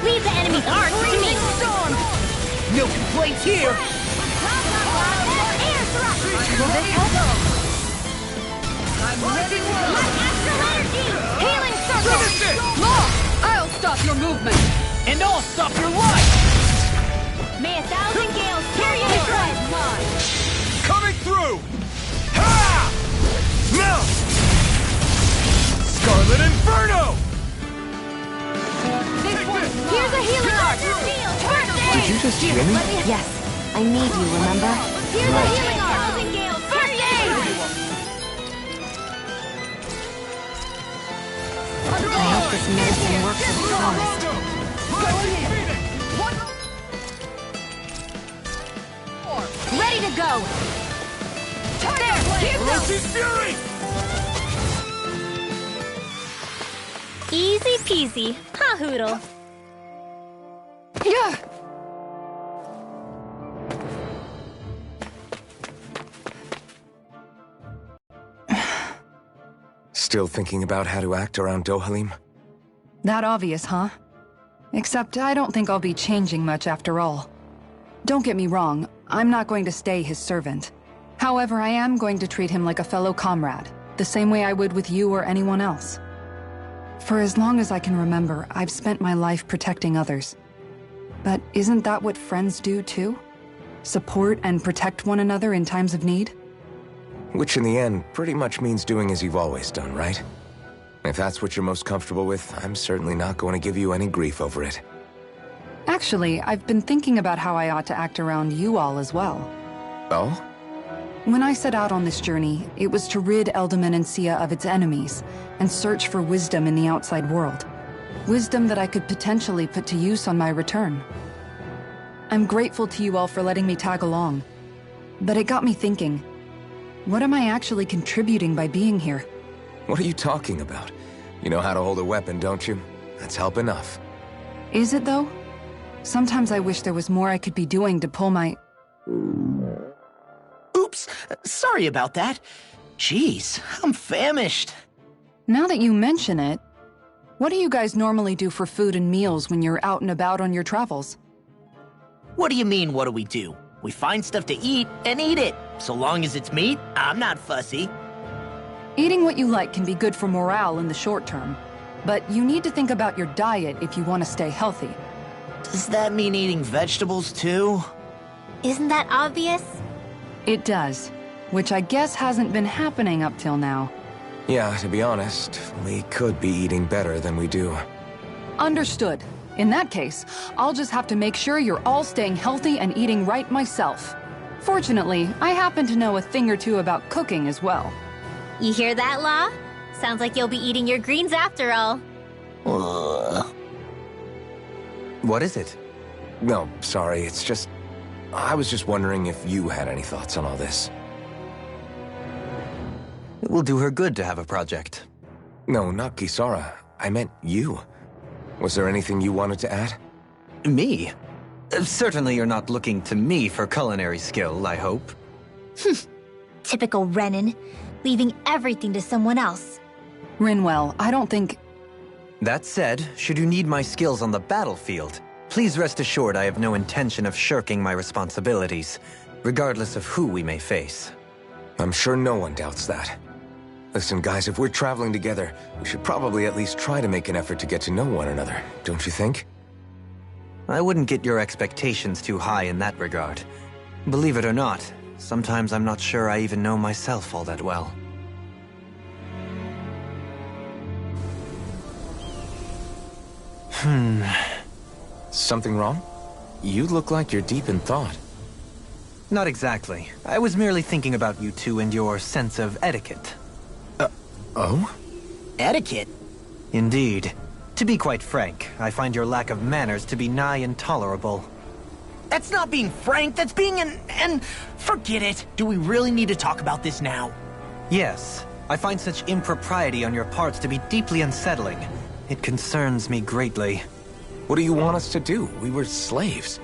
Leave the enemy's art to me! Storm! No complaints here! Air thrust! Will this help? I'm ready to My astral energy! Healing circle! Resistance! Law! I'll stop your movement! And I'll stop your life! May 1,000 gales carry you through! Coming through! Ha! No! Scarlet Inferno! Here's a healing art! Did you just hear me? Yes, I need you, remember? Here's a healing art! 1,000 gales! First aid! I hope this medicine works as promised. Ready to go! Ferocious Fury! Easy peasy. Ha hoodle. Yeah! Still thinking about how to act around Dohalim? That obvious, huh? Except I don't think I'll be changing much after all. Don't get me wrong, I'm not going to stay his servant. However, I am going to treat him like a fellow comrade, the same way I would with you or anyone else. For as long as I can remember, I've spent my life protecting others. But isn't that what friends do too? Support and protect one another in times of need? Which in the end pretty much means doing as you've always done, right? If that's what you're most comfortable with, I'm certainly not going to give you any grief over it. Actually, I've been thinking about how I ought to act around you all as well. Oh? When I set out on this journey, it was to rid Eldaman and Sia of its enemies, and search for wisdom in the outside world. Wisdom that I could potentially put to use on my return. I'm grateful to you all for letting me tag along. But it got me thinking, what am I actually contributing by being here? What are you talking about? You know how to hold a weapon, don't you? That's help enough. Is it though? Sometimes I wish there was more I could be doing to pull my... Oops, sorry about that. Jeez, I'm famished. Now that you mention it, what do you guys normally do for food and meals when you're out and about on your travels? What do you mean, what do we do? We find stuff to eat and eat it. So long as it's meat, I'm not fussy. Eating what you like can be good for morale in the short term, but you need to think about your diet if you want to stay healthy. Does that mean eating vegetables too? Isn't that obvious? It does, which I guess hasn't been happening up till now. Yeah, to be honest, we could be eating better than we do. Understood. In that case, I'll just have to make sure you're all staying healthy and eating right myself. Fortunately, I happen to know a thing or two about cooking as well. You hear that, Law? Sounds like you'll be eating your greens after all. What is it? No, sorry, it's just... I was just wondering if you had any thoughts on all this. It will do her good to have a project. No, not Kisara. I meant you. Was there anything you wanted to add? Me? Certainly you're not looking to me for culinary skill, I hope. Typical Renan, leaving everything to someone else. Rinwell, I don't think... That said, should you need my skills on the battlefield, please rest assured I have no intention of shirking my responsibilities, regardless of who we may face. I'm sure no one doubts that. Listen, guys, if we're traveling together, we should probably at least try to make an effort to get to know one another, don't you think? I wouldn't get your expectations too high in that regard. Believe it or not, sometimes I'm not sure I even know myself all that well. Something wrong? You look like you're deep in thought. Not exactly. I was merely thinking about you two and your sense of etiquette. Oh? Etiquette? Indeed. To be quite frank, I find your lack of manners to be nigh intolerable. That's not being frank, that's being and forget it. Do we really need to talk about this now? Yes. I find such impropriety on your parts to be deeply unsettling. It concerns me greatly. What do you want us to do? We were slaves.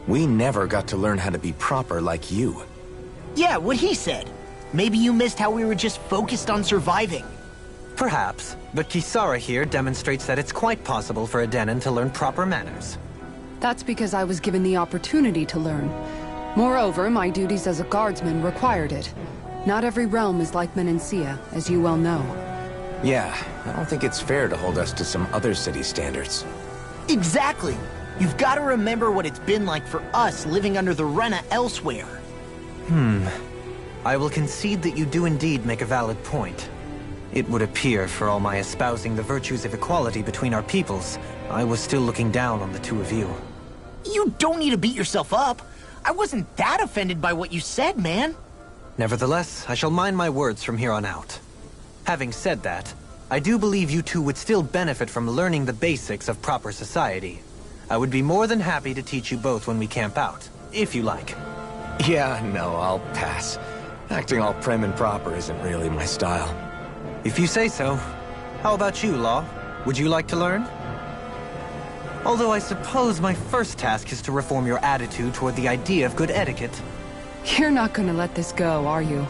We never got to learn how to be proper like you. Yeah, what he said. Maybe you missed how we were just focused on surviving. Perhaps, but Kisara here demonstrates that it's quite possible for a Denon to learn proper manners. That's because I was given the opportunity to learn. Moreover, my duties as a guardsman required it. Not every realm is like Menancia, as you well know. Yeah, I don't think it's fair to hold us to some other city standards. Exactly. You've got to remember what it's been like for us living under the Rena elsewhere. I will concede that you do indeed make a valid point. It would appear, for all my espousing the virtues of equality between our peoples, I was still looking down on the two of you. You don't need to beat yourself up. I wasn't that offended by what you said, man. Nevertheless, I shall mind my words from here on out. Having said that, I do believe you two would still benefit from learning the basics of proper society. I would be more than happy to teach you both when we camp out, if you like. Yeah, no, I'll pass. Acting all prim and proper isn't really my style. If you say so. How about you, Law? Would you like to learn? Although I suppose my first task is to reform your attitude toward the idea of good etiquette. You're not gonna let this go, are you?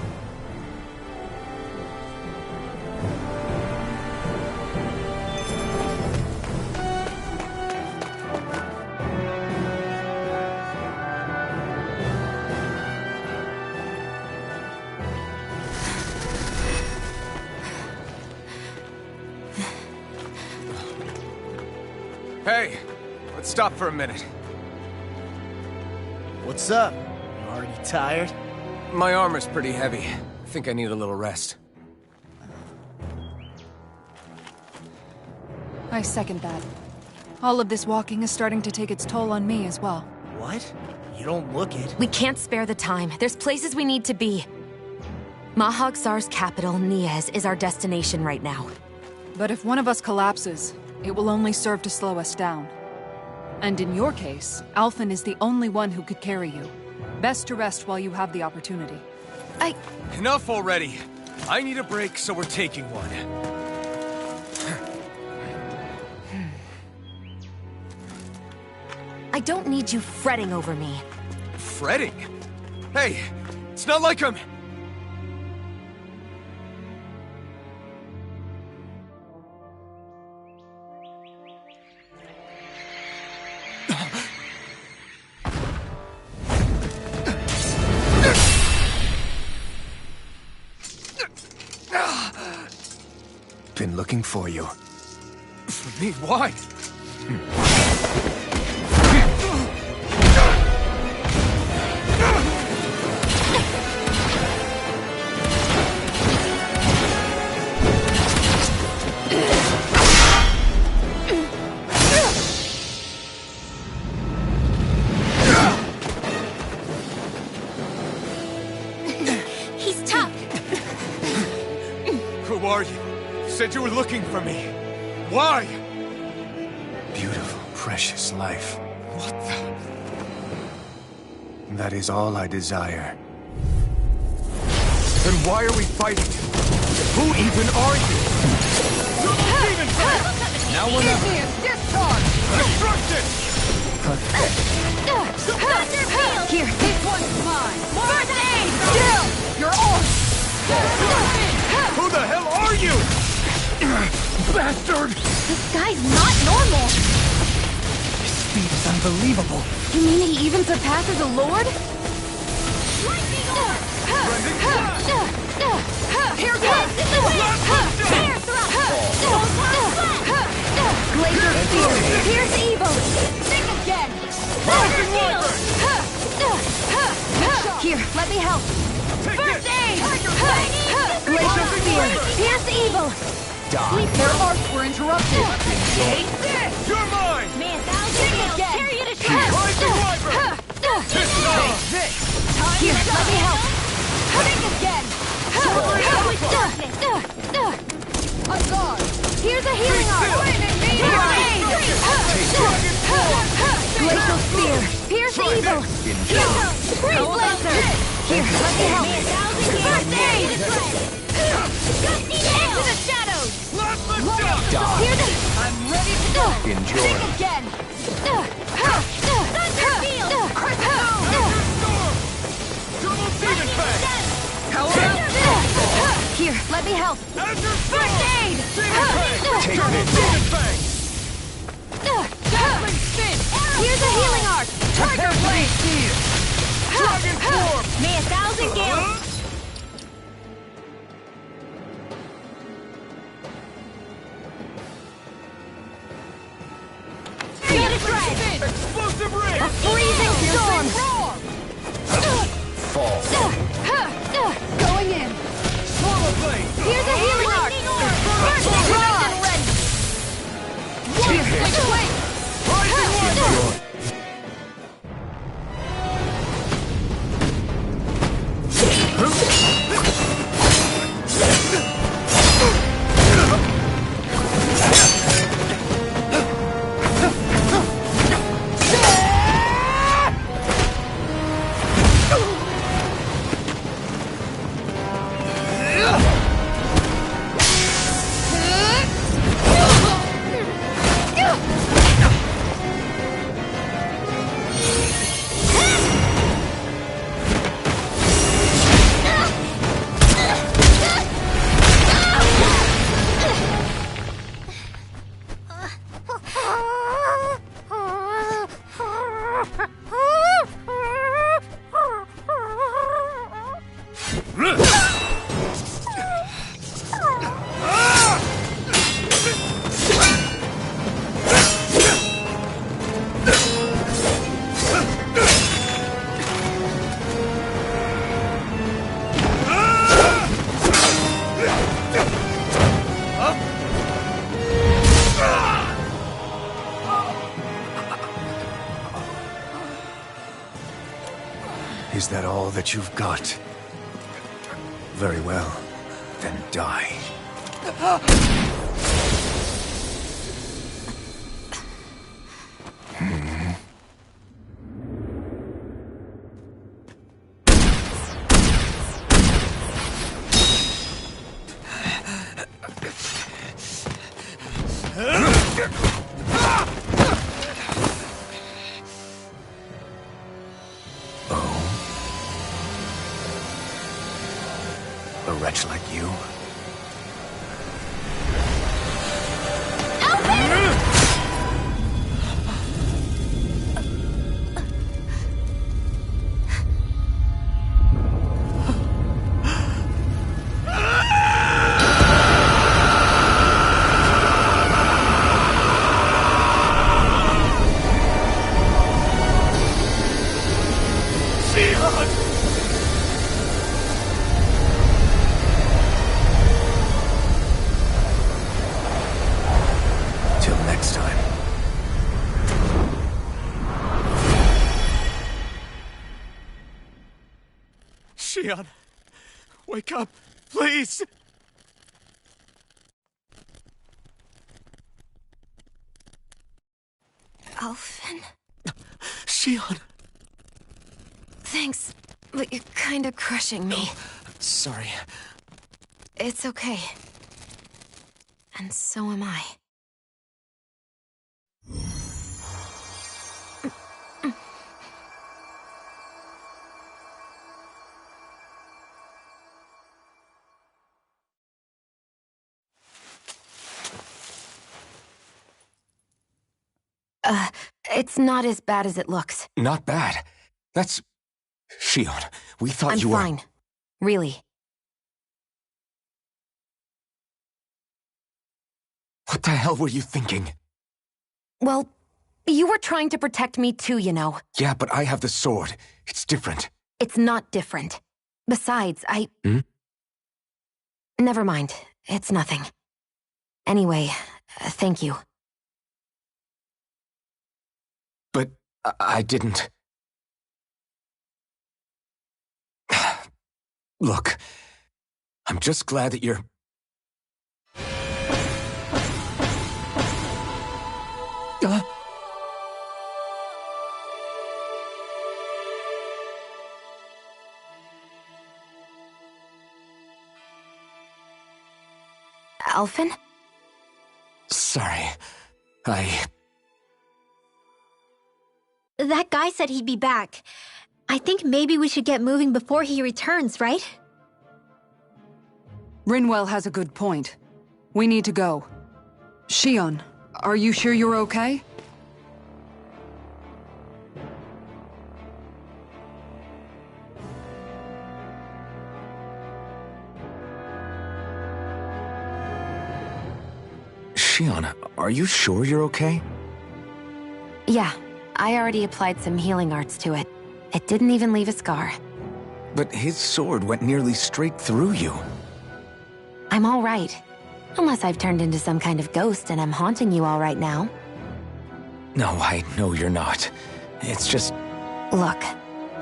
Hey, let's stop for a minute. What's up? You already tired? My armor's pretty heavy. I think I need a little rest. I second that. All of this walking is starting to take its toll on me as well. What? You don't look it. We can't spare the time. There's places we need to be. Mahag Saar's capital, Niez, is our destination right now. But if one of us collapses, it will only serve to slow us down. And in your case, Alphen is the only one who could carry you. Best to rest while you have the opportunity. Enough already. I need a break, so we're taking one. I don't need you fretting over me. Fretting? Hey, it's not like I'm... Been looking for you. For me? Why? He's tough. Who are you? Said you were looking for me. Why? Beautiful, precious life. What the... That is all I desire. Then why are we fighting? Who even are you? Demon Flame! Now we're not... Destruction! Here, this one's mine! First aid! Still! You're on! Who the hell are you? Bastard! This guy's not normal. His speed is unbelievable. You mean he even surpasses a lord? Here goes! Glacier Spear! Here's evil! Think again! Here, let me help! First aid! Glacier Spear! Here's evil! Their arcs were interrupted! You're mine! Man, thousand carry you to shore! Rising Wyvern! Here, let me help! Think again! I'm gone! Here's a healing arm! Glacial Spear! Here's evil! Freeze Lancer! Here, let me help! First aid! Into the shadows! Here's a... I'm ready to go! Enjoy. Think again! Thunderfield! Here, let me help! Azure First Storm! aid! Take this! Demon Fang! Dazzling spin! Here's a healing arc! Tiger blade! Dragon form! May 1,000 gills! Explosive ring! Freezing storm! Fall. Going in. Swallow blade! Here's a healing arc! Bursting rod! Switch blade! Rising one! Is that all that you've got? Very well. Then die. A wretch like you? Till next time. Shion, wake up, please! Alphen? Shion! Thanks, but you're kinda crushing me. Sorry. It's okay. And so am I. It's not as bad as it looks. Not bad. That's... Shion, we thought I'm you were... fine. Really. What the hell were you thinking? Well, you were trying to protect me too, you know. Yeah, but I have the sword. It's different. It's not different. Besides, Never mind. It's nothing. Anyway, thank you. But I didn't... Look, I'm just glad that you're... Alphen? Sorry. That guy said he'd be back. I think maybe we should get moving before he returns, right? Rinwell has a good point. We need to go. Shion, are you sure you're okay? Shion, are you sure you're okay? Yeah, I already applied some healing arts to it. It didn't even leave a scar. But his sword went nearly straight through you. I'm all right. Unless I've turned into some kind of ghost and I'm haunting you all right now. No, I know you're not. It's just... Look,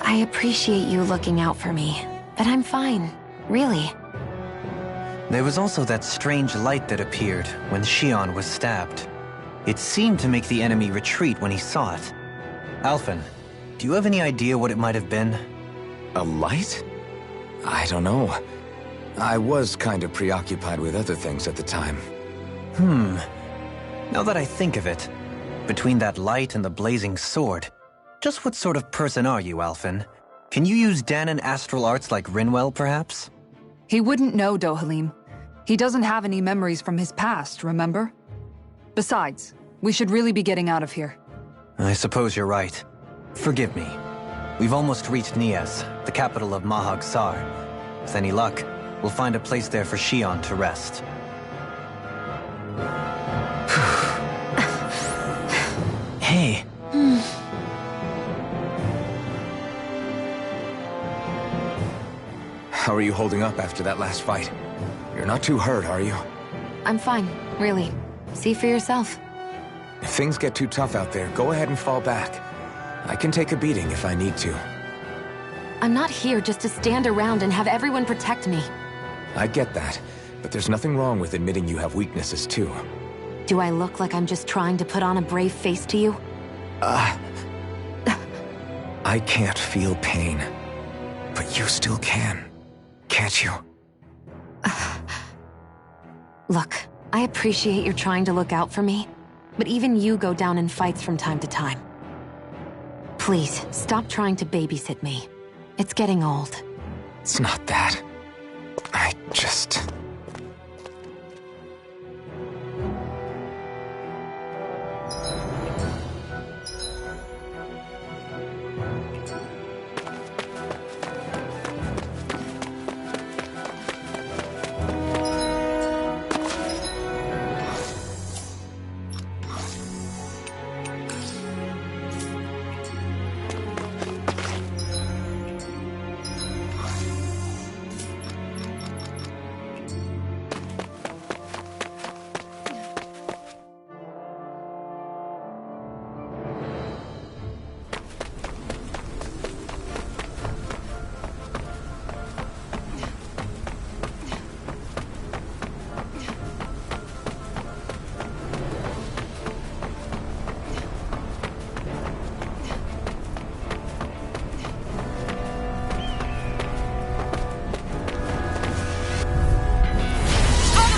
I appreciate you looking out for me, but I'm fine. Really. There was also that strange light that appeared when Shion was stabbed. It seemed to make the enemy retreat when he saw it. Alphen, do you have any idea what it might have been? A light? I don't know. I was kind of preoccupied with other things at the time. Now that I think of it, between that light and the blazing sword, just what sort of person are you, Alphen? Can you use Dahnan astral arts like Rinwell, perhaps? He wouldn't know, Dohalim. He doesn't have any memories from his past, remember? Besides, we should really be getting out of here. I suppose you're right. Forgive me. We've almost reached Nias, the capital of Mahag Saar. With any luck, we'll find a place there for Shion to rest. Hey. How are you holding up after that last fight? You're not too hurt, are you? I'm fine, really. See for yourself. If things get too tough out there, go ahead and fall back. I can take a beating if I need to. I'm not here just to stand around and have everyone protect me. I get that, but there's nothing wrong with admitting you have weaknesses too. Do I look like I'm just trying to put on a brave face to you? I can't feel pain, but you still can, can't you? Look, I appreciate you're trying to look out for me, but even you go down in fights from time to time. Please, stop trying to babysit me. It's getting old. It's not that. I just...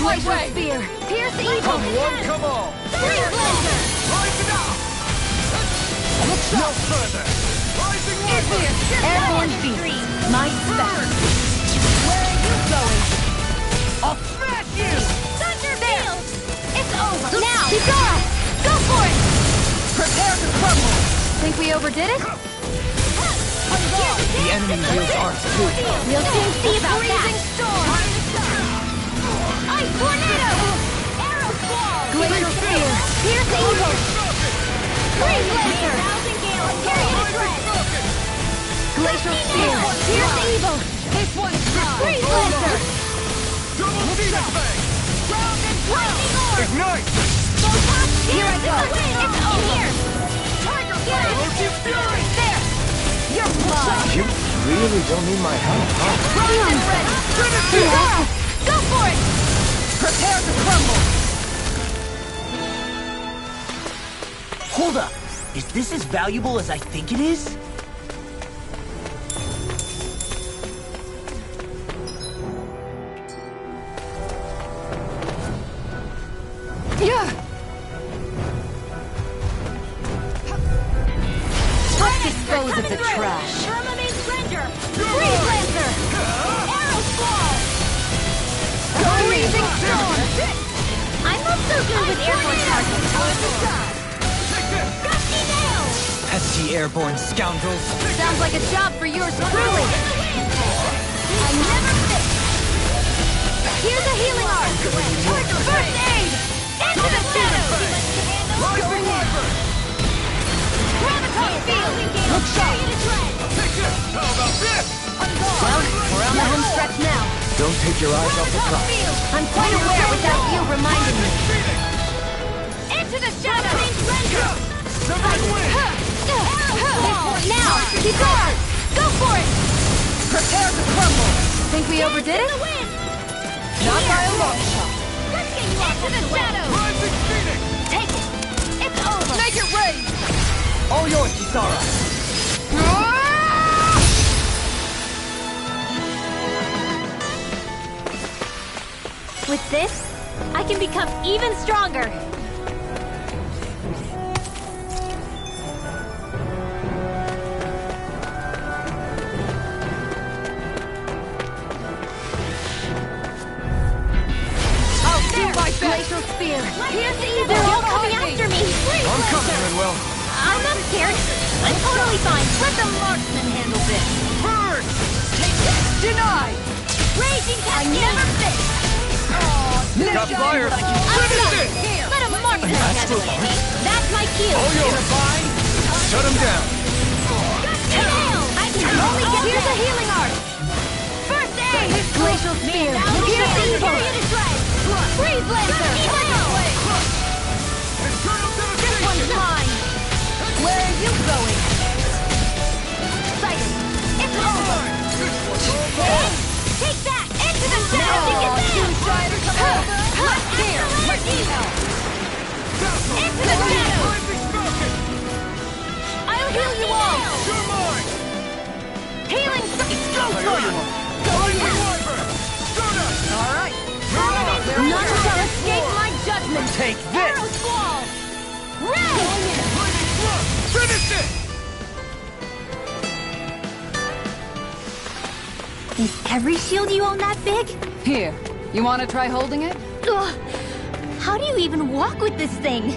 Glacial Spear! Pierce the evil! Come one, come all! Freeze Laser! Rise it up! No further! Rising Warfare! Airborne Beast! My special! Where are you going? I'll smash you! Thunderfield! It's over! Now! Kikara! Go for it! Prepare to crumble! Think we overdid it? The enemy wields arts too. We'll soon see about that! Storm! Ice Tornado! Arrow Squall! Glacial Spear! Pierce Evil! Freeze Laser! Period Breath! Glacial Spear! Pierce Evil! This one's dry! Freeze Laser! Double Demon Fang! Lightning Orb! Ignite! Here I go! It's over! Here! Tiger Blade! Orochi Fury! There! You're mine! You really don't need my help, huh? Frozen ready! Kikara! Go for it! Prepare to crumble! Hold up. Is this as valuable as I think it is? Let's dispose of the trash. Freeze Lancer! Arrow Squall! Freezing Storm! good with airborne targets. Gusty nail! Pesky airborne scoundrels. Sounds like a job for yours truly. I never miss. Here's a healing arc. First aid. Into the shadows! Rising Wyvern! Graviton field! Look sharp! Ready to tread! Take this! How about this? Well, we're on the home stretch now. Don't take your eyes off the prize. I'm quite aware without you reminding me. Into the shadows! Severed wind! Now, keep going. Go for it. Prepare to crumble. Think we overdid it? Not by a long shot. Into the shadows! Rising Phoenix! Take it! It's over! Make it rain. All yours, Kisara. With this, I can become even stronger! Glacial spear. Here's the evil! They're all coming after me! I'm coming, Redwell. I'm not scared. I'm totally fine. Let the marksman handle this. Burn! Denied! Raging cat never fits! Got fire! I'm Finish done. it! Let a marksman handle it. That's my cue. All yours! Shut him down! Nail! I can only get Here's a this. healing arc. First aid! Glacial spear. Here's the evil! Freeze Lancer! Eternal This one's devastation! mine! Where are you going? Sighted! It's over! Take that! Into the shadows! Here! Let's help! Into the shadows! Rising Falcon! I'll heal you all! You're mine! Healing! It's go Rising Wyvern! Stardust! Alright. None shall escape my judgment! Take Arrow this! Squall! Red! Lightning Thrust! Finish it! Is every shield you own that big? Here, you want to try holding it? Ugh. How do you even walk with this thing?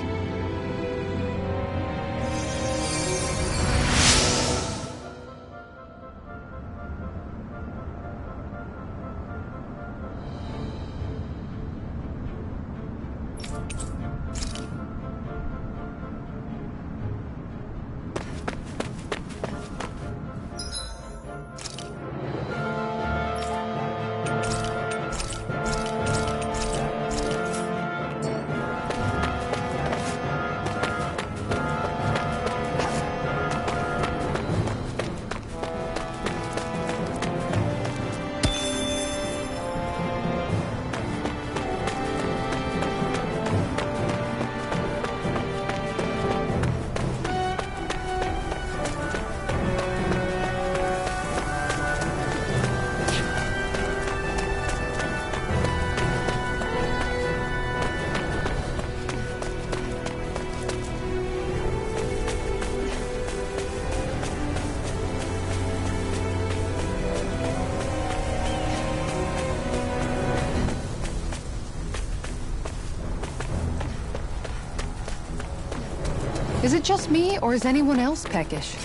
Is it just me, or is anyone else peckish?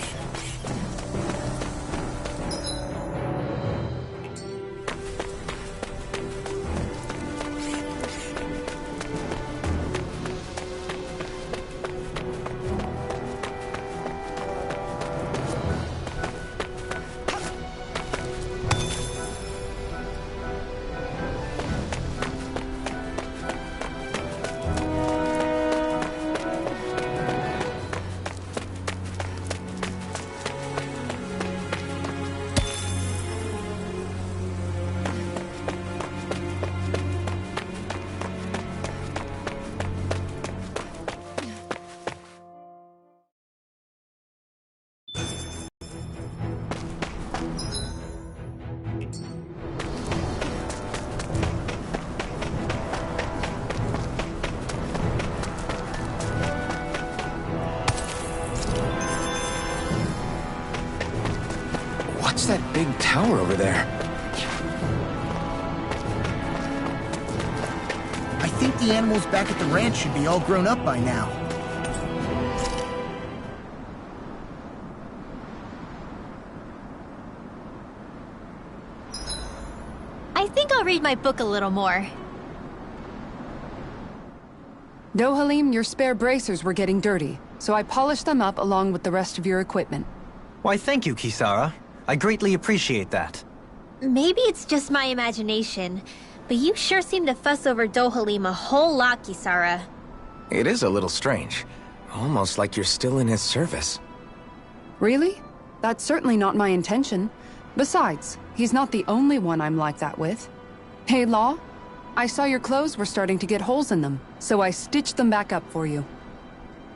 What's that big tower over there? I think think the animals back at the ranch should be all grown up by now. I think I'll read my book a little more. Dohalim, your spare bracers were getting dirty, so I polished them up along with the rest of your equipment. Why, thank you, Kisara. I greatly appreciate that. Maybe it's just my imagination, but you sure seem to fuss over Dohalim a whole lot, Kisara. It is a little strange. Almost like you're still in his service. Really? That's certainly not my intention. Besides, he's not the only one I'm like that with. Hey, Law, I saw your clothes were starting to get holes in them, so I stitched them back up for you.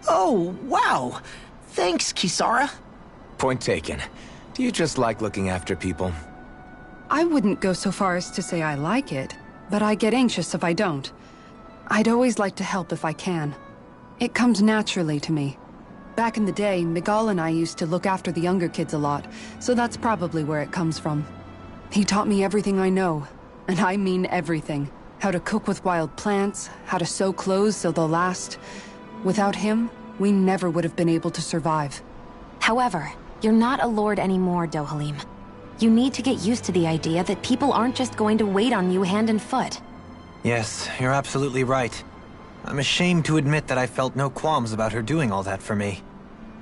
Oh, wow. Thanks, Kisara. Point taken. Do you just like looking after people? I wouldn't go so far as to say I like it, but I get anxious if I don't. I'd always like to help if I can. It comes naturally to me. Back in the day, Miguel and I used to look after the younger kids a lot, so that's probably where it comes from. He taught me everything I know, and I mean everything. How to cook with wild plants, how to sew clothes so they'll last. Without him, we never would have been able to survive. However, you're not a lord anymore, Dohalim. You need to get used to the idea that people aren't just going to wait on you hand and foot. Yes, you're absolutely right. I'm ashamed to admit that I felt no qualms about her doing all that for me.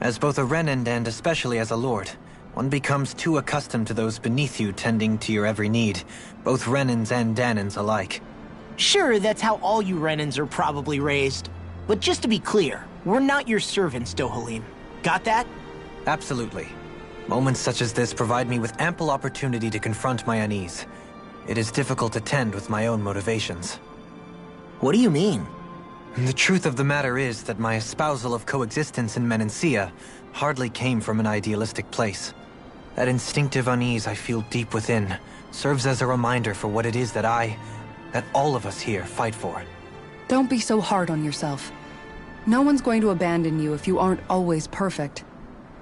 As both a Renan and especially as a lord, one becomes too accustomed to those beneath you tending to your every need, both Renans and Danans alike. Sure, that's how all you Renans are probably raised. But just to be clear, we're not your servants, Dohalim. Got that? Absolutely. Moments such as this provide me with ample opportunity to confront my unease. It is difficult to tend with my own motivations. What do you mean? The truth of the matter is that my espousal of coexistence in Menancia hardly came from an idealistic place. That instinctive unease I feel deep within serves as a reminder for what it is that all of us here fight for. Don't be so hard on yourself. No one's going to abandon you if you aren't always perfect.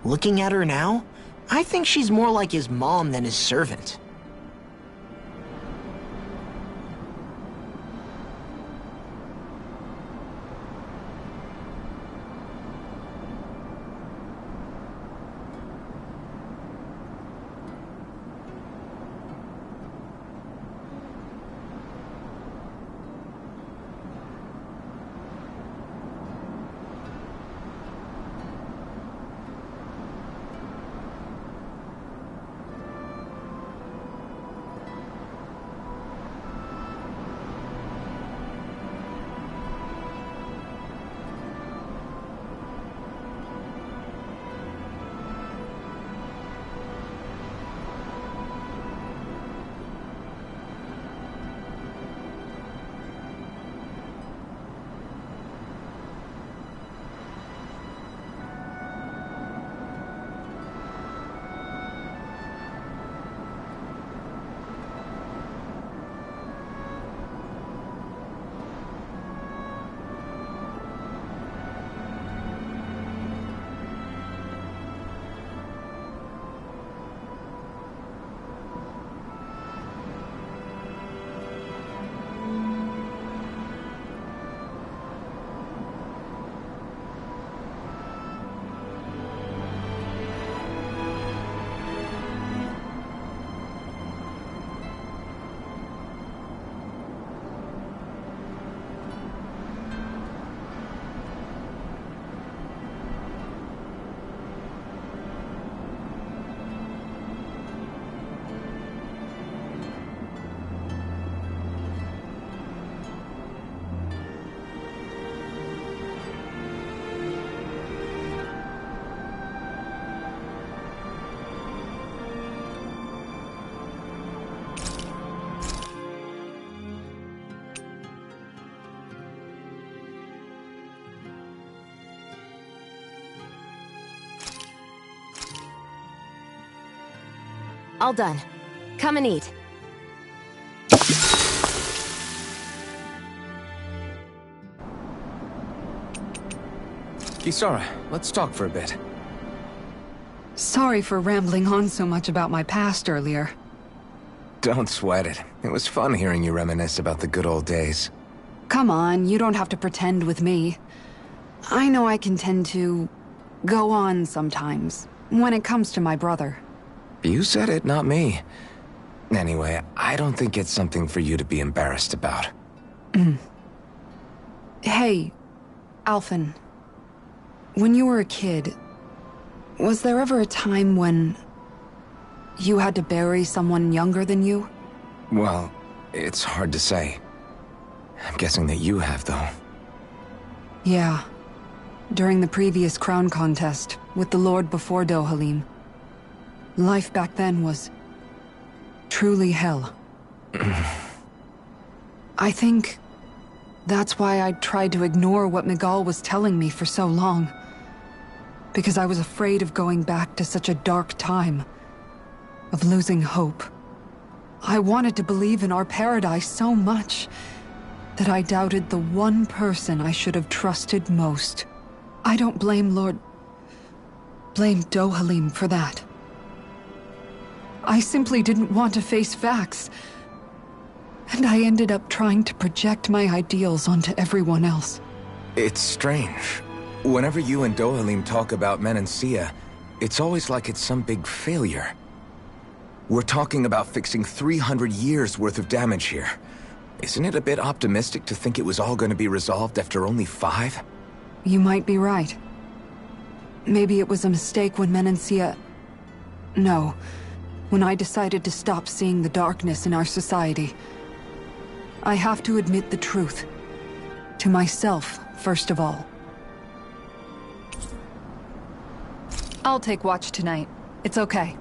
Looking at her now, I think she's more like his mom than his servant. All done. Come and eat. Kisara, let's talk for a bit. Sorry for rambling on so much about my past earlier. Don't sweat it. It was fun hearing you reminisce about the good old days. Come on, you don't have to pretend with me. I know I can tend to go on sometimes, when it comes to my brother. You said it, not me. Anyway, I don't think it's something for you to be embarrassed about. Hey, Alphen. When you were a kid, was there ever a time when you had to bury someone younger than you? Well, it's hard to say. I'm guessing that you have, though. Yeah. During the previous crown contest, with the Lord before Dohalim. Life back then was truly hell. I think that's why I tried to ignore what Miguel was telling me for so long. Because I was afraid of going back to such a dark time. Of losing hope. I wanted to believe in our paradise so much that I doubted the one person I should have trusted most. I don't blame blame Dohalim for that. I simply didn't want to face facts. And I ended up trying to project my ideals onto everyone else. It's strange. Whenever you and Dohalim talk about Menancia, it's always like it's some big failure. We're talking about fixing 300 years worth of damage here. Isn't it a bit optimistic to think it was all going to be resolved after only 5? You might be right. Maybe it was a mistake when Menancia... No. When I decided to stop seeing the darkness in our society. I have to admit the truth. To myself, first of all. I'll take watch tonight. It's okay.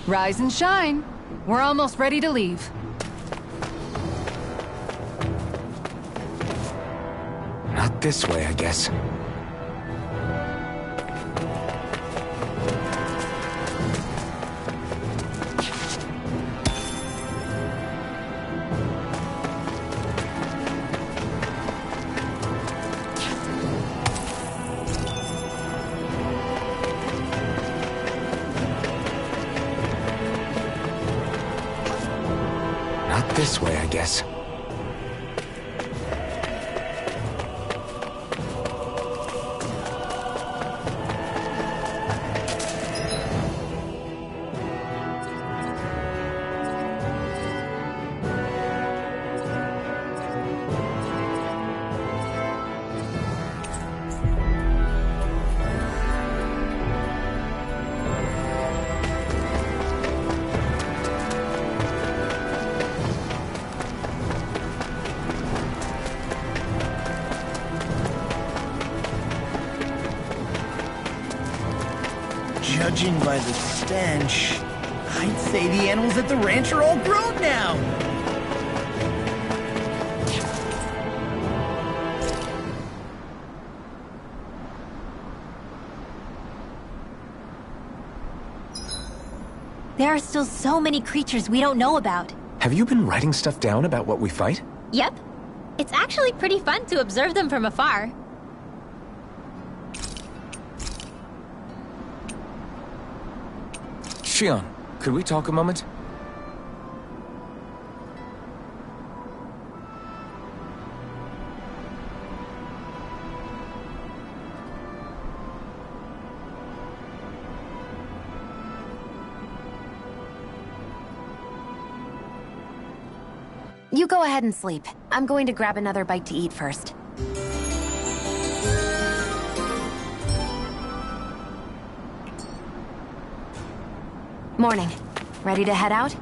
Rise and shine. We're almost ready to leave. Not this way, I guess. Not this way, I guess. Judging by the stench, I'd say the animals at the ranch are all grown now. There are still so many creatures we don't know about. Have you been writing stuff down about what we fight? Yep. It's actually pretty fun to observe them from afar. Shion, could we talk a moment? You go ahead and sleep. I'm going to grab another bite to eat first. Morning. Ready to head out?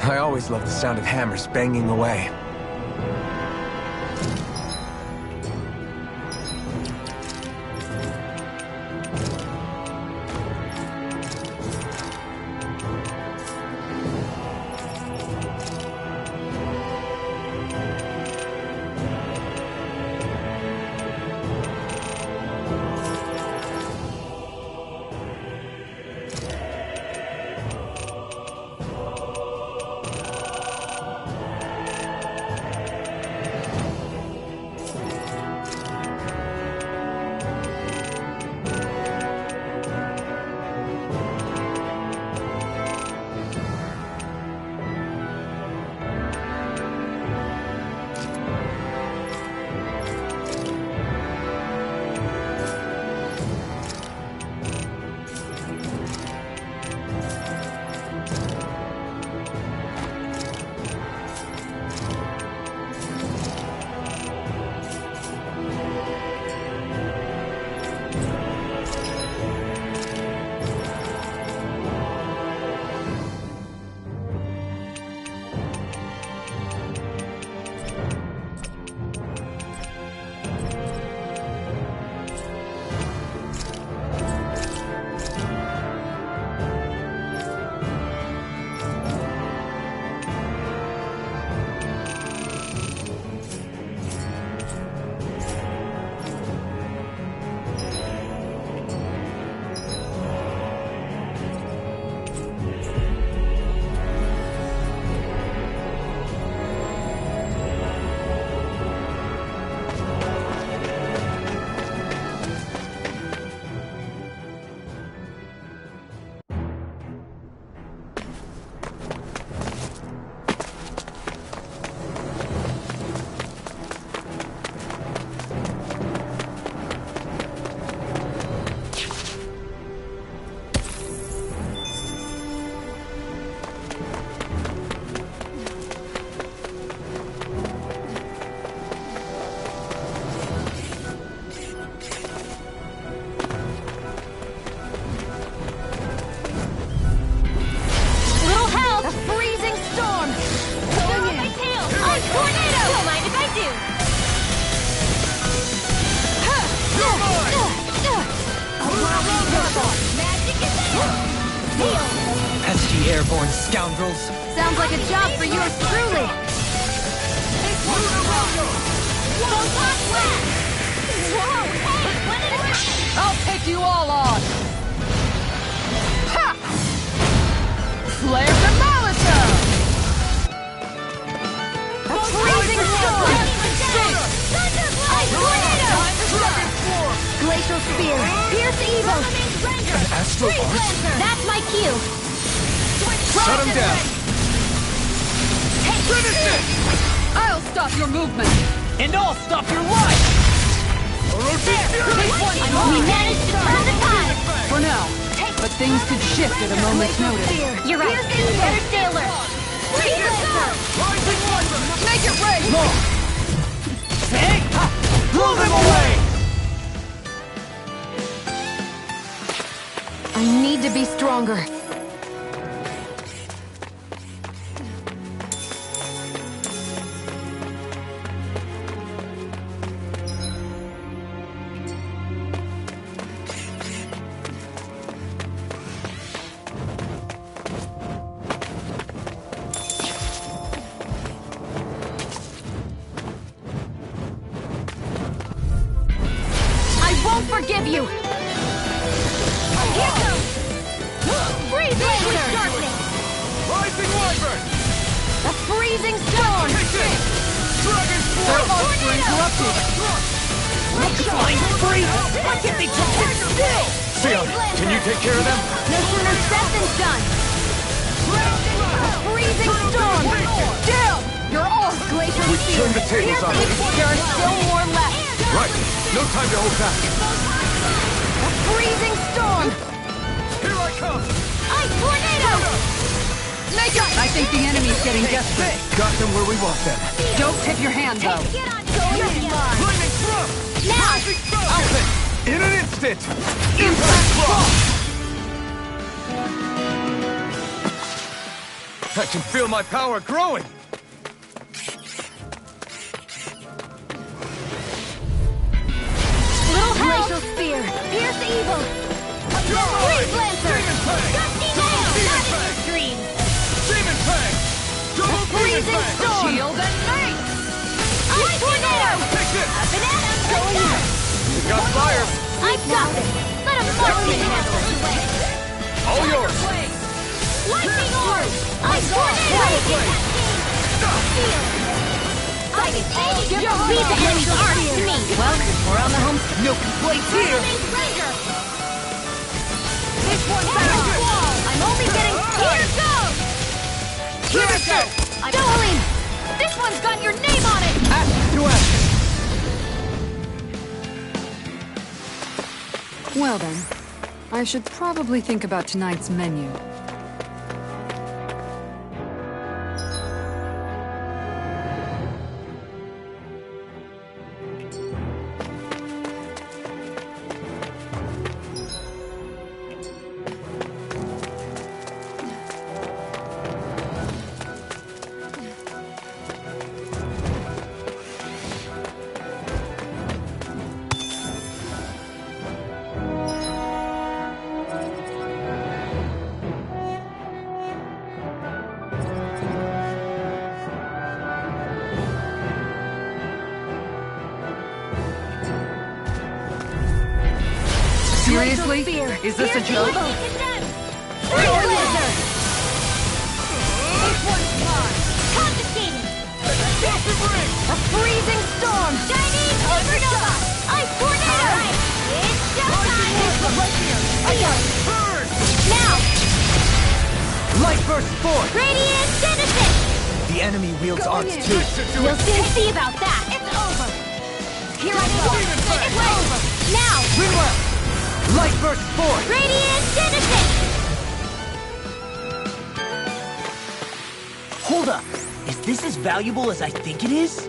I always love the sound of hammers banging away. Pesky airborne scoundrels! Sounds like a job for yours truly. I'll take you all on! Ha! Flare Demolitor! A freezing storm! Glacial Spear! Pierce evil! An astral arch? That's my cue! Shut him down! Finish it! I'll stop your movement! And I'll stop your life! We managed to turn the tide! For now, but things could shift at a moment's notice. You're right. Better stay alert. Make it rain! Hey! Blow them away! I need to be stronger. Forgive you! Here goes! Freeze laser! Darkness! Rising Wyvern! A freezing storm! Dragon Force! Interrupted! Flying free! Why can't they just sit still? Sion, can you take care of them? No sooner said than done! A freezing storm! Down! You're all glacial We've spear! turned the tables on them. There are still more left! Right, no time to hold back. A freezing storm! Here I come! Ice tornado! Make it! I think the enemy's getting desperate. Got them where we want them. Don't tip your hand, though. Get on going! Flaming Thrust! Now! In an instant! Impact Claw! I can feel my power growing! Little Glacial Spear! Pierce evil! Freeze Lancer! Gusty Nail! Not in your dreams! Demon Fang! Double Freezing Storm! Shield and Mace! Ice Tornado! Take this! A banana! Going up! We've got fire! I've got this! Let a marksman handle it! All yours! Lightning Orb! Ice Tornado! Fighting Age! Leave the enemy's arms to me! Well, we're on the home. No complaints here! This one's back! I'm only getting... Here it goes! Here it goes! Dohalim! This one's got your name on it! Ash to ash! Well then, I should probably think about tonight's menu. Seriously? Is this a joke? Freeze Laser! This one's mine! Confiscated! A freezing storm! Chinese Supernova! Ice Tornado! It's showtime! Now! Light burst forth! Radiant Genesis! The enemy wields arts too. We'll soon see about that! It's over! Here I go! It's over! Now! Ringwell! Light burst forth! Radiant Genesis! Hold up! Is this as valuable as I think it is?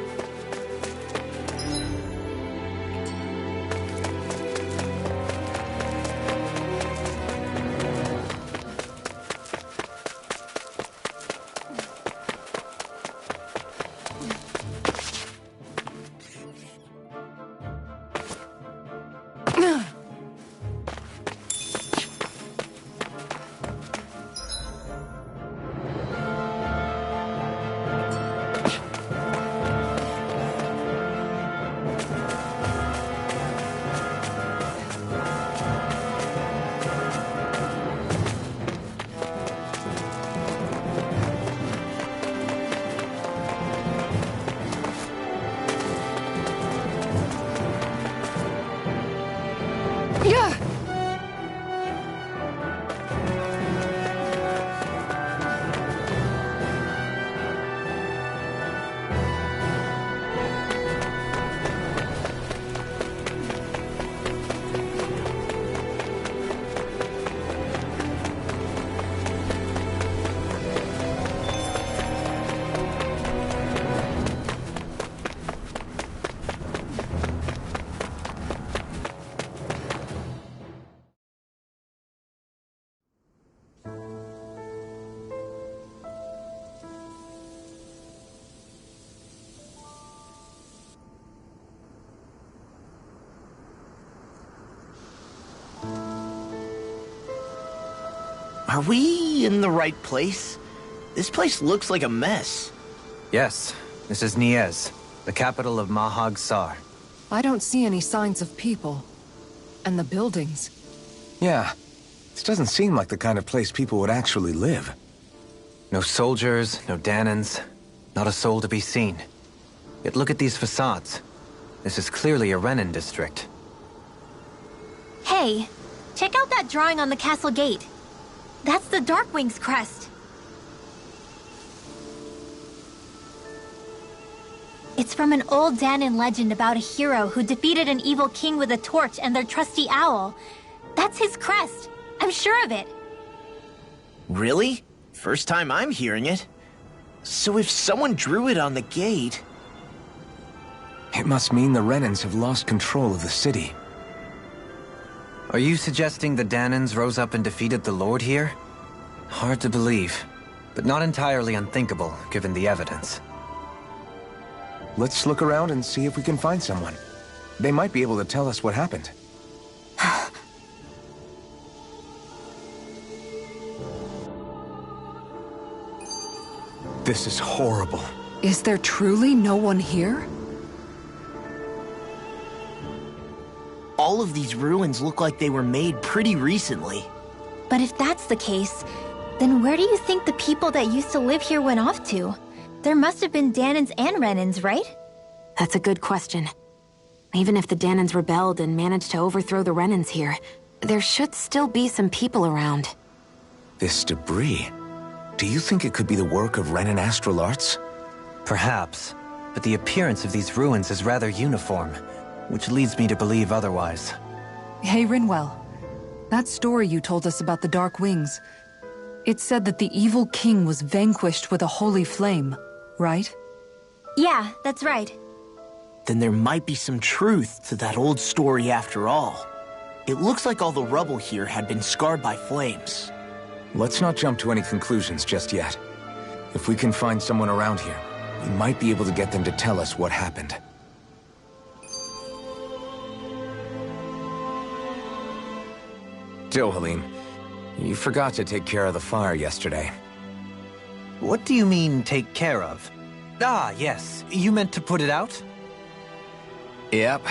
Are we in the right place? This place looks like a mess. Yes, this is Niez, the capital of Mahag Sar. I don't see any signs of people. And the buildings. Yeah. This doesn't seem like the kind of place people would actually live. No soldiers, no Danans, not a soul to be seen. Yet look at these facades. This is clearly a Renan district. Hey, check out that drawing on the castle gate. That's the Darkwing's crest. It's from an old Danan legend about a hero who defeated an evil king with a torch and their trusty owl. That's his crest. I'm sure of it. Really? First time I'm hearing it. So if someone drew it on the gate... It must mean the Renans have lost control of the city. Are you suggesting the Danans rose up and defeated the Lord here? Hard to believe. but not entirely unthinkable given the evidence. Let's look around and see if we can find someone. They might be able to tell us what happened. This is horrible. Is there truly no one here? All of these ruins look like they were made pretty recently. But if that's the case, then where do you think the people that used to live here went off to? There must have been Dahnans and Renans, right? That's a good question. Even if the Dahnans rebelled and managed to overthrow the Renans here, there should still be some people around. This debris... Do you think it could be the work of Renan astral arts? Perhaps, but the appearance of these ruins is rather uniform, which leads me to believe otherwise. Hey, Rinwell. That story you told us about the Dark Wings, it said that the evil king was vanquished with a holy flame, right? Yeah, that's right. Then there might be some truth to that old story after all. It looks like all the rubble here had been scarred by flames. Let's not jump to any conclusions just yet. If we can find someone around here, we might be able to get them to tell us what happened. Dohalim, you forgot to take care of the fire yesterday. What do you mean, take care of? Ah, yes. You meant to put it out? Yep.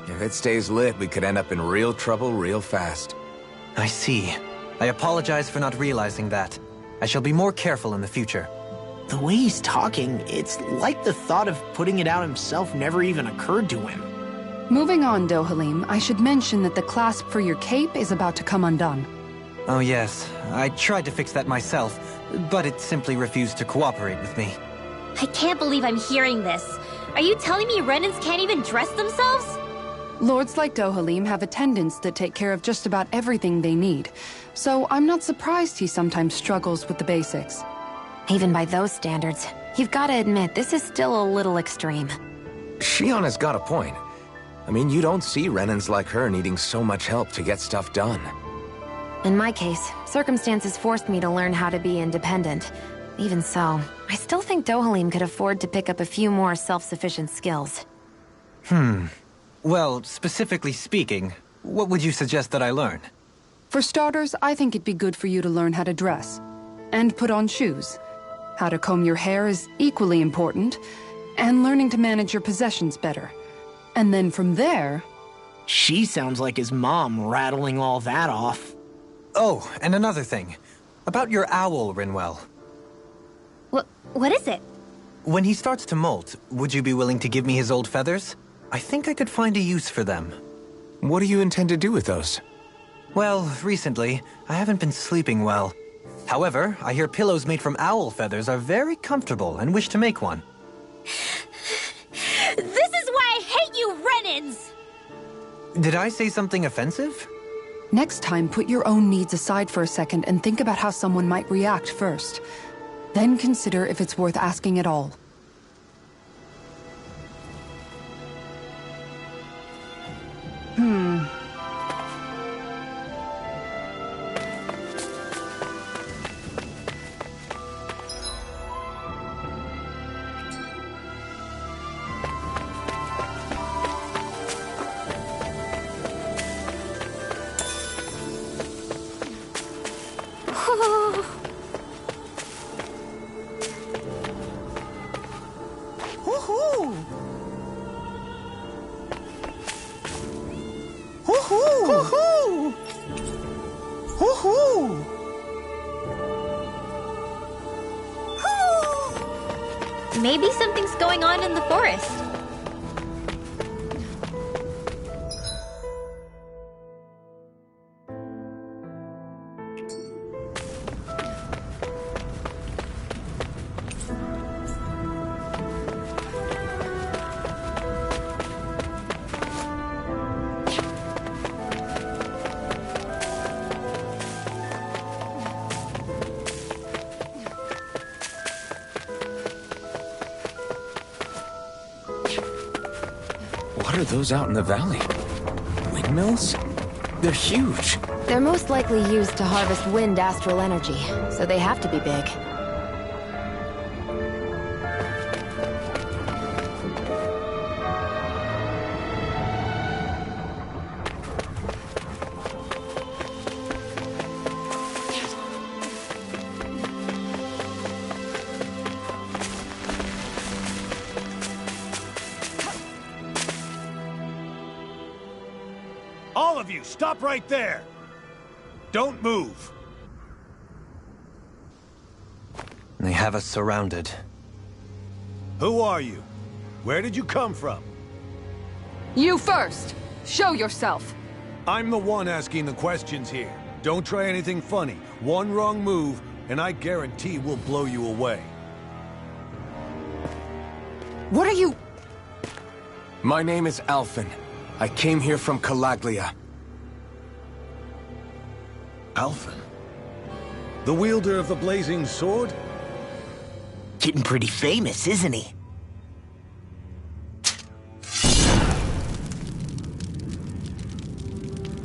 If it stays lit, we could end up in real trouble real fast. I see. I apologize for not realizing that. I shall be more careful in the future. The way he's talking, it's like the thought of putting it out himself never even occurred to him. Moving on, Dohalim, I should mention that the clasp for your cape is about to come undone. Oh yes, I tried to fix that myself, but it simply refused to cooperate with me. I can't believe I'm hearing this. Are you telling me Renans can't even dress themselves? Lords like Dohalim have attendants that take care of just about everything they need, so I'm not surprised he sometimes struggles with the basics. Even by those standards, you've got to admit this is still a little extreme. Shion has got a point. I mean, you don't see Renans like her needing so much help to get stuff done. In my case, circumstances forced me to learn how to be independent. Even so, I still think Dohalim could afford to pick up a few more self-sufficient skills. Well, specifically speaking, what would you suggest that I learn? For starters, I think it'd be good for you to learn how to dress. And put on shoes. How to comb your hair is equally important. And learning to manage your possessions better. And then from there... She sounds like his mom rattling all that off. Oh, and another thing. About your owl, Rinwell. What is it? When he starts to molt, would you be willing to give me his old feathers? I think I could find a use for them. What do you intend to do with those? Well, recently, I haven't been sleeping well. However, I hear pillows made from owl feathers are very comfortable and wish to make one. This is why I hate you, Renans! Did I say something offensive? Next time, put your own needs aside for a second and think about how someone might react first. Then consider if it's worth asking at all. Maybe something's going on in the forest. What are those out in the valley? Windmills? They're huge. They're most likely used to harvest wind astral energy, so they have to be big. of you, stop right there! Don't move! They have us surrounded. Who are you? Where did you come from? You first! Show yourself! I'm the one asking the questions here. Don't try anything funny. One wrong move, and I guarantee we'll blow you away. What are you... My name is Alphen. I came here from Calaglia. Alphen? The wielder of the blazing sword? Getting pretty famous, isn't he?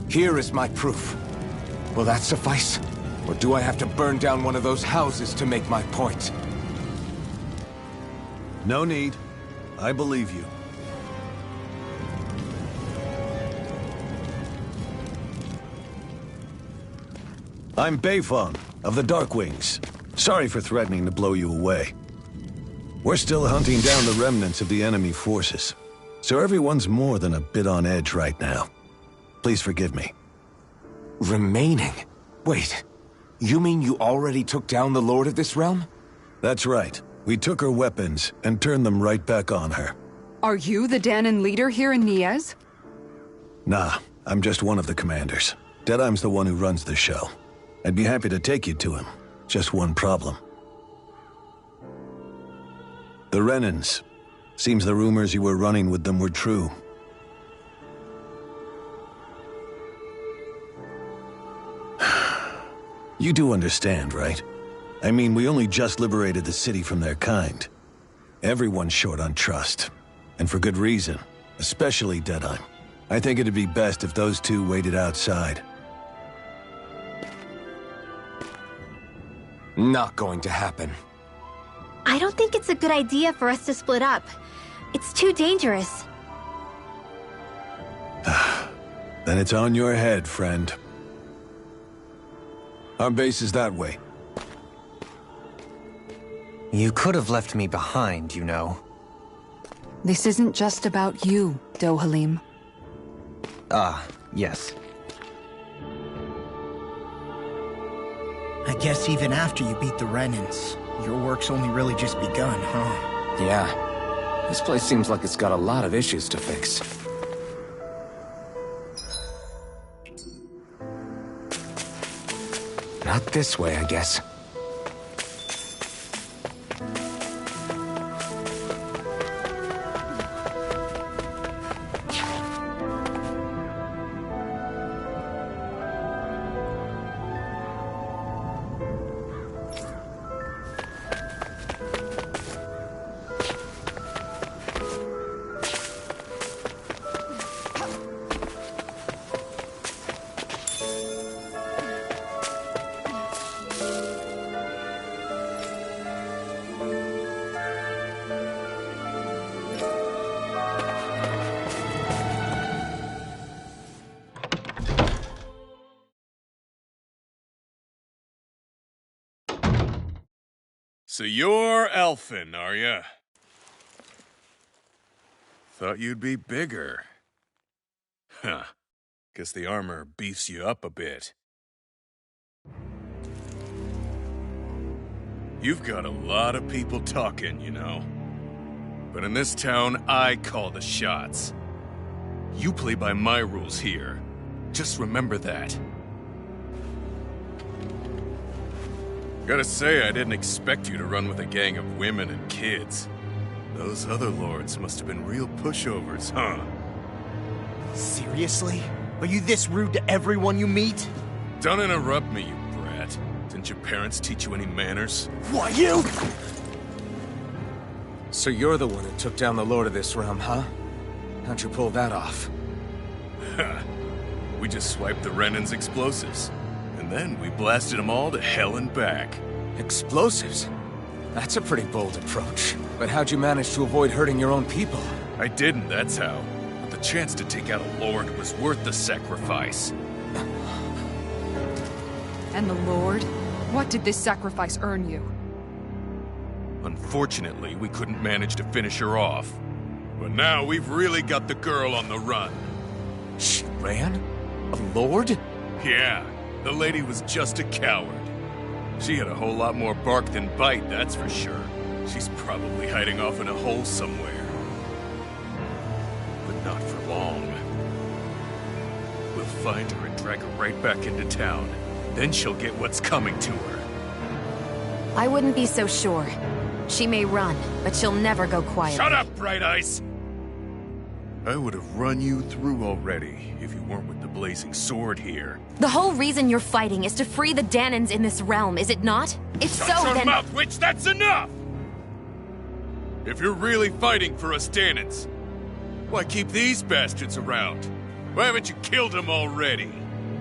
Here is my proof. Will that suffice? Or do I have to burn down one of those houses to make my point? No need. I believe you. I'm Beifong, of the Darkwings. Sorry for threatening to blow you away. We're still hunting down the remnants of the enemy forces, so everyone's more than a bit on edge right now. Please forgive me. Remaining? Wait, you mean you already took down the Lord of this realm? That's right. We took her weapons and turned them right back on her. Are you the Dahnan leader here in Niez? Nah, I'm just one of the commanders. Deadeye's the one who runs the show. I'd be happy to take you to him. Just one problem. The Renans. Seems the rumors you were running with them were true. You do understand, right? I mean, we only just liberated the city from their kind. Everyone's short on trust. And for good reason. Especially Deadeye. I think it'd be best if those two waited outside. Not going to happen. I don't think it's a good idea for us to split up. It's too dangerous. Then it's on your head, friend. Our base is that way. You could have left me behind, you know. This isn't just about you, Dohalim. Ah, yes. I guess even after you beat the Renans, your work's only really just begun, huh? Yeah. This place seems like it's got a lot of issues to fix. Not this way, I guess. So you're Alphen, are ya? Thought you'd be bigger. Huh. Guess the armor beefs you up a bit. You've got a lot of people talking, you know. But in this town, I call the shots. You play by my rules here. Just remember that. Gotta say, I didn't expect you to run with a gang of women and kids. Those other lords must have been real pushovers, huh? Seriously? Are you this rude to everyone you meet? Don't interrupt me, you brat. Didn't your parents teach you any manners? What, you? So you're the one who took down the Lord of this realm, huh? How'd you pull that off? Ha! We just swiped the Renan's explosives. And then we blasted them all to hell and back. Explosives? That's a pretty bold approach. But how'd you manage to avoid hurting your own people? I didn't, that's how. But the chance to take out a lord was worth the sacrifice. And the Lord? What did this sacrifice earn you? Unfortunately, we couldn't manage to finish her off. But now we've really got the girl on the run. She ran? A lord? Yeah, the lady was just a coward. She had a whole lot more bark than bite, that's for sure. She's probably hiding off in a hole somewhere. But not for long. We'll find her and drag her right back into town. Then she'll get what's coming to her. I wouldn't be so sure. She may run, but she'll never go quiet. Shut up, Bright Eyes! I would have run you through already if you weren't with the blazing sword here. The whole reason you're fighting is to free the Danans in this realm, is it not? If Shut so, your then— mouth, witch! That's enough! If you're really fighting for us Danans, why keep these bastards around? Why haven't you killed them already?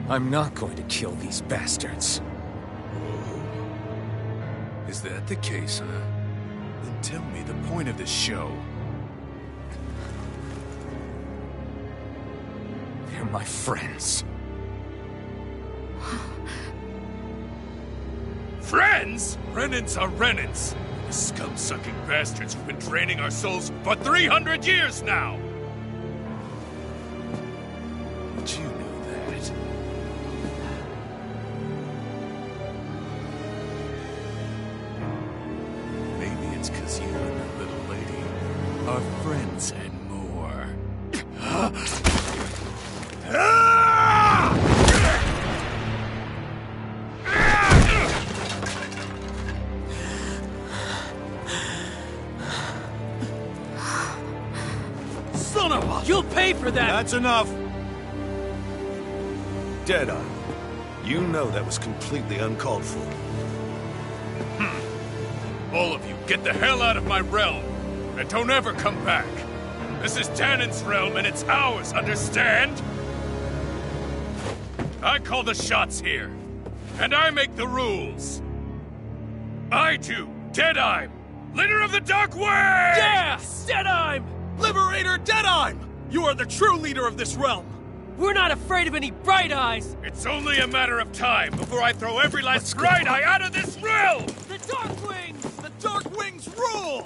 I'm not going to kill these bastards. Oh. Is that the case, huh? Then tell me the point of this show. They're my friends. Friends? Renans are Renans. The scum-sucking bastards who've been draining our souls for 300 years now! But you know that. Maybe it's 'cause you and that little lady are friends and more. Son of a... You'll pay for that! That's enough! Deadeye, you know that was completely uncalled for. All of you, get the hell out of my realm! And don't ever come back! This is Danan's realm and it's ours, understand? I call the shots here. And I make the rules. I do, Deadeye, leader of the Dark Wings! Yeah! Deadeye! Liberator Deadeye! You are the true leader of this realm! We're not afraid of any Bright Eyes! It's only a matter of time before I throw every last Bright Eye out of this realm! The Dark Wings! The Dark Wings rule!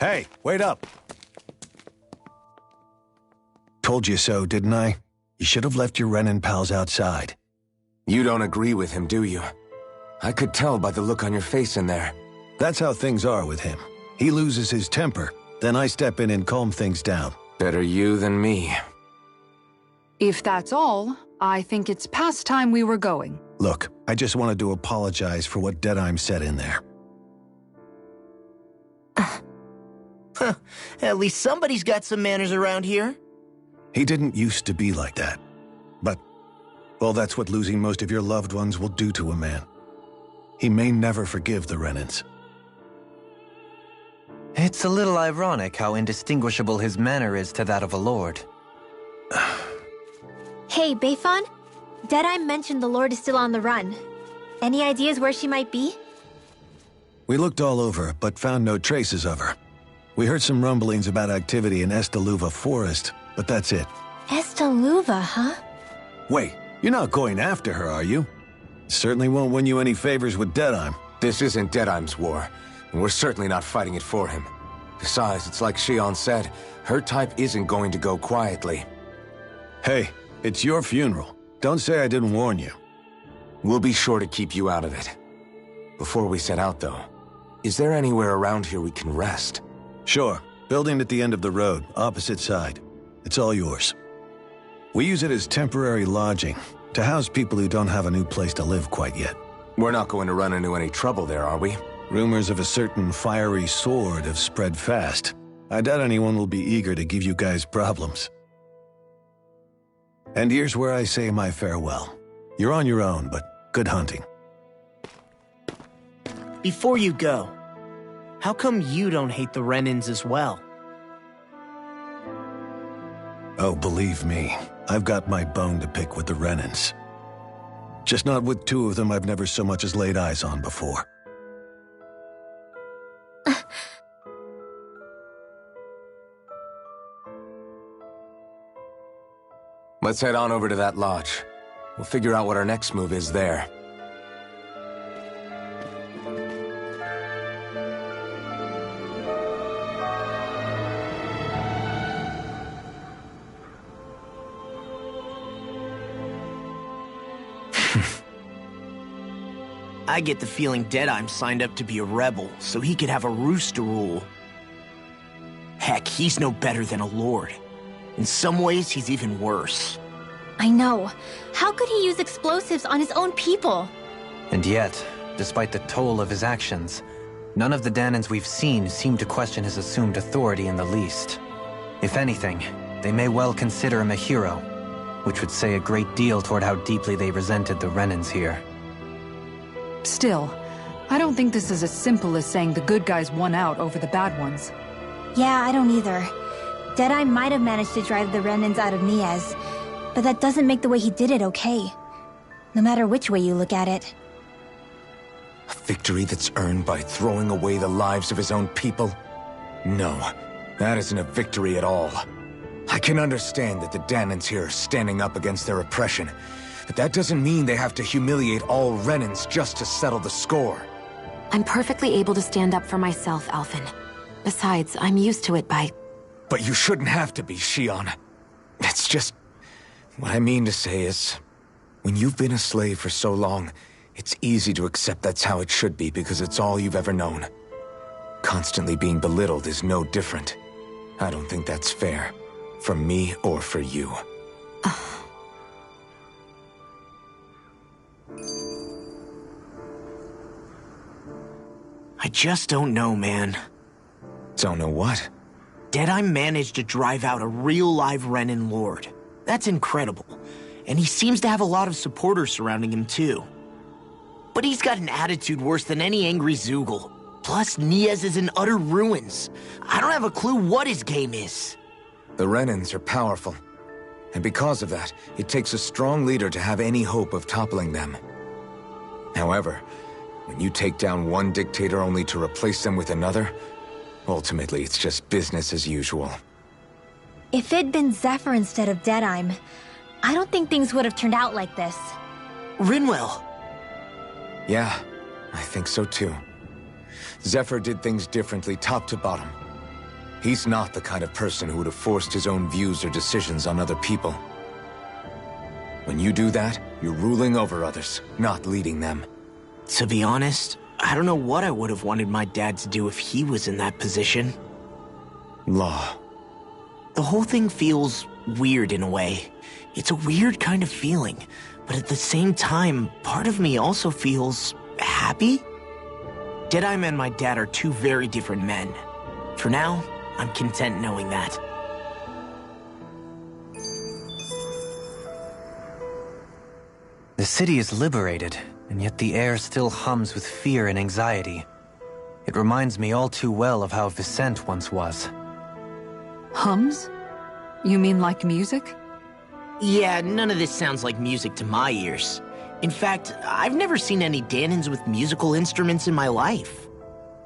Hey, wait up! Told you so, didn't I? You should have left your Renan pals outside. You don't agree with him, do you? I could tell by the look on your face in there. That's how things are with him. He loses his temper, then I step in and calm things down. Better you than me. If that's all, I think it's past time we were going. Look, I just wanted to apologize for what Deadeye said in there. At least somebody's got some manners around here. He didn't used to be like that. But, well, that's what losing most of your loved ones will do to a man. He may never forgive the Renans. It's a little ironic how indistinguishable his manner is to that of a lord. Hey, Beifan? Deadeye mentioned the Lord is still on the run. Any ideas where she might be? We looked all over, but found no traces of her. We heard some rumblings about activity in Estaluva Forest, but that's it. Estaluva, huh? Wait, you're not going after her, are you? Certainly won't win you any favors with Deadeye. This isn't Deadeye's war, and we're certainly not fighting it for him. Besides, it's like Shion said, her type isn't going to go quietly. Hey, it's your funeral. Don't say I didn't warn you. We'll be sure to keep you out of it. Before we set out, though, is there anywhere around here we can rest? Sure. Building at the end of the road, opposite side. It's all yours. We use it as temporary lodging, to house people who don't have a new place to live quite yet. We're not going to run into any trouble there, are we? Rumors of a certain fiery sword have spread fast. I doubt anyone will be eager to give you guys problems. And here's where I say my farewell. You're on your own, but good hunting. Before you go, how come you don't hate the Renans as well? Oh, believe me, I've got my bone to pick with the Renans. Just not with two of them I've never so much as laid eyes on before. Let's head on over to that lodge. We'll figure out what our next move is there. I get the feeling Deadeye signed up to be a rebel so he could have a roost to rule. Heck, he's no better than a lord. In some ways, he's even worse. I know. How could he use explosives on his own people? And yet, despite the toll of his actions, none of the Danans we've seen seem to question his assumed authority in the least. If anything, they may well consider him a hero, which would say a great deal toward how deeply they resented the Renans here. Still, I don't think this is as simple as saying the good guys won out over the bad ones. Yeah, I don't either. Deadeye might have managed to drive the Renans out of Niez, but that doesn't make the way he did it okay. No matter which way you look at it. A victory that's earned by throwing away the lives of his own people? No, that isn't a victory at all. I can understand that the Danans here are standing up against their oppression, but that doesn't mean they have to humiliate all Renans just to settle the score. I'm perfectly able to stand up for myself, Alphen. Besides, I'm used to it by... But you shouldn't have to be, Shionne. It's just... What I mean to say is, when you've been a slave for so long, it's easy to accept that's how it should be because it's all you've ever known. Constantly being belittled is no different. I don't think that's fair. For me or for you. I just don't know, man. Don't know what? Deadeye managed to drive out a real live Renan lord. That's incredible. And he seems to have a lot of supporters surrounding him too. But he's got an attitude worse than any angry Zeugle. Plus, Niez is in utter ruins. I don't have a clue what his game is. The Renans are powerful. And because of that, it takes a strong leader to have any hope of toppling them. However, when you take down one dictator only to replace them with another, ultimately it's just business as usual. If it'd been Zephyr instead of Deadeye, I don't think things would have turned out like this. Rinwell! Yeah, I think so too. Zephyr did things differently top to bottom. He's not the kind of person who would have forced his own views or decisions on other people. When you do that, you're ruling over others, not leading them. To be honest, I don't know what I would have wanted my dad to do if he was in that position. Law. The whole thing feels weird in a way. It's a weird kind of feeling, but at the same time, part of me also feels happy. Deadeye and my dad are two very different men. For now, I'm content knowing that. The city is liberated, and yet the air still hums with fear and anxiety. It reminds me all too well of how Viscent once was. Hums? You mean like music? Yeah, none of this sounds like music to my ears. In fact, I've never seen any Danans with musical instruments in my life.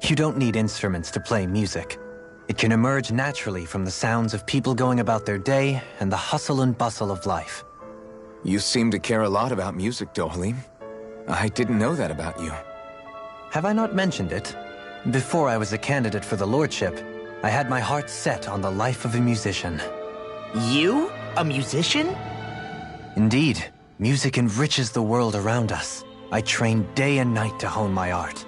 You don't need instruments to play music. It can emerge naturally from the sounds of people going about their day and the hustle and bustle of life. You seem to care a lot about music, Dohalim. I didn't know that about you. Have I not mentioned it? Before I was a candidate for the lordship, I had my heart set on the life of a musician. You? A musician? Indeed. Music enriches the world around us. I trained day and night to hone my art.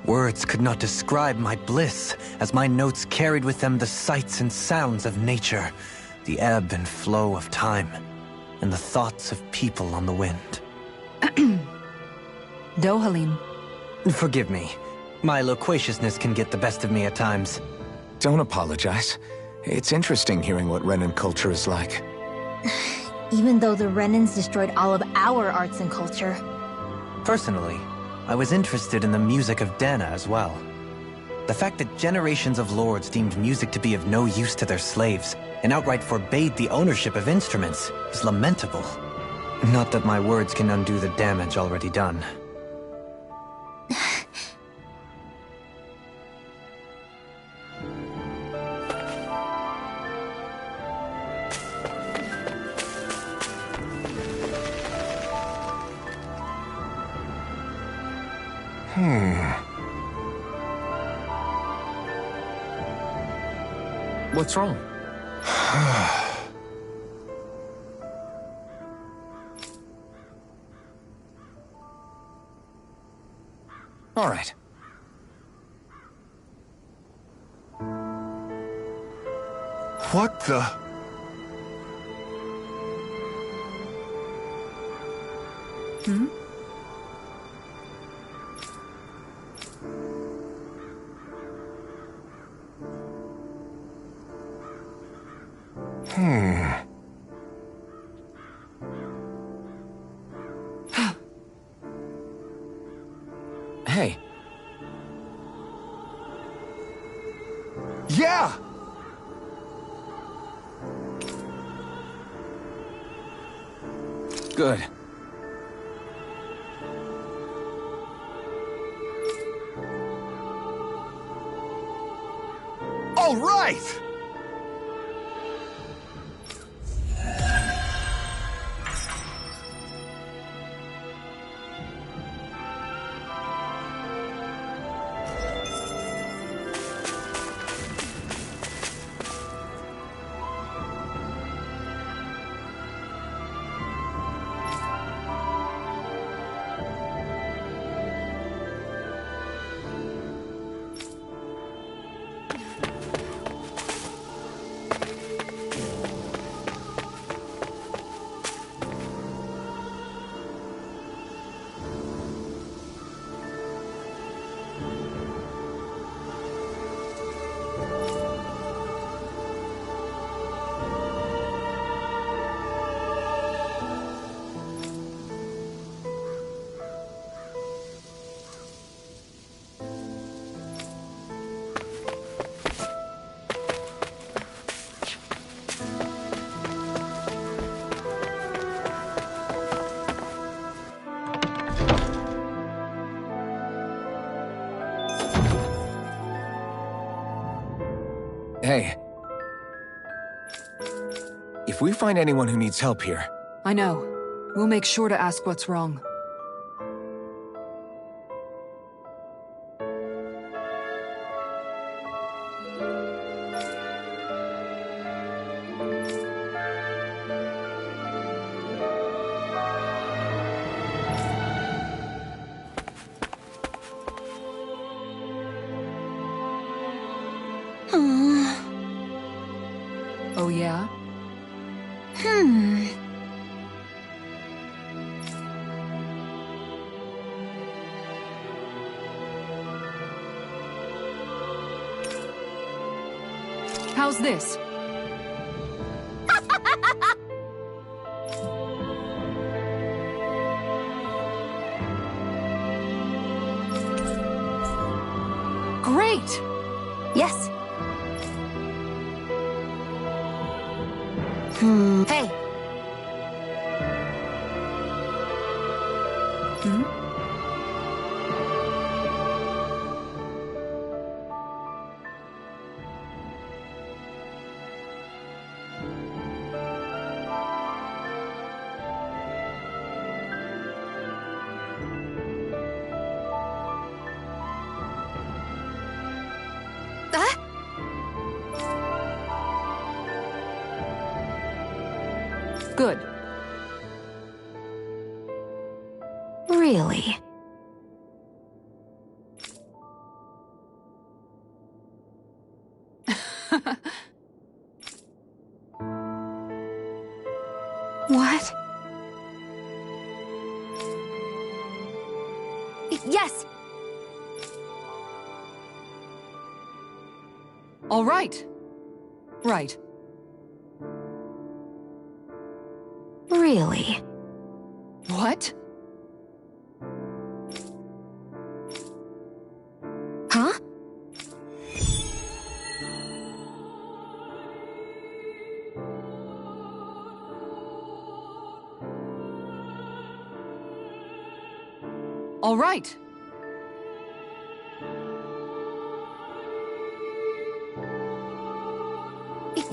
Words could not describe my bliss, as my notes carried with them the sights and sounds of nature, the ebb and flow of time, and the thoughts of people on the wind. Dohalim. Forgive me. My loquaciousness can get the best of me at times. Don't apologize. It's interesting hearing what Renan culture is like. Even though the Renans destroyed all of our arts and culture. Personally, I was interested in the music of Dana as well. The fact that generations of lords deemed music to be of no use to their slaves and outright forbade the ownership of instruments is lamentable. Not that my words can undo the damage already done. What's wrong? All right. What the... Hmm? Hey. Yeah! Good. All right! Hey. If we find anyone who needs help here... I know. We'll make sure to ask what's wrong. Oh, yeah? How's this? Great! Yes. Hey. Good. Really? What? Yes! All right. Right. Really? What? Huh? All right.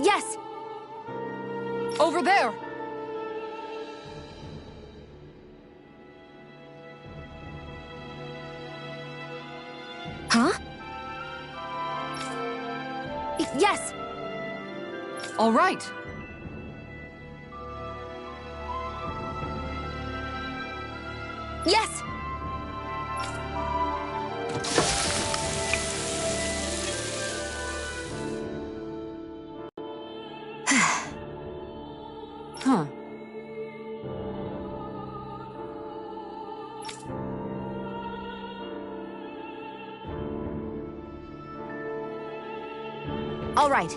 Yes! Over there! Huh? Yes! All right. Yes! Huh. All right.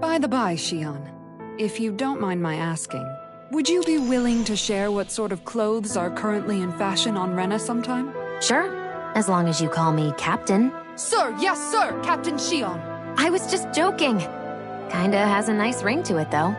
By the by, Shion, if you don't mind my asking, would you be willing to share what sort of clothes are currently in fashion on Rena sometime? Sure, as long as you call me Captain. Sir, yes sir, Captain Shion. I was just joking. Kinda has a nice ring to it, though.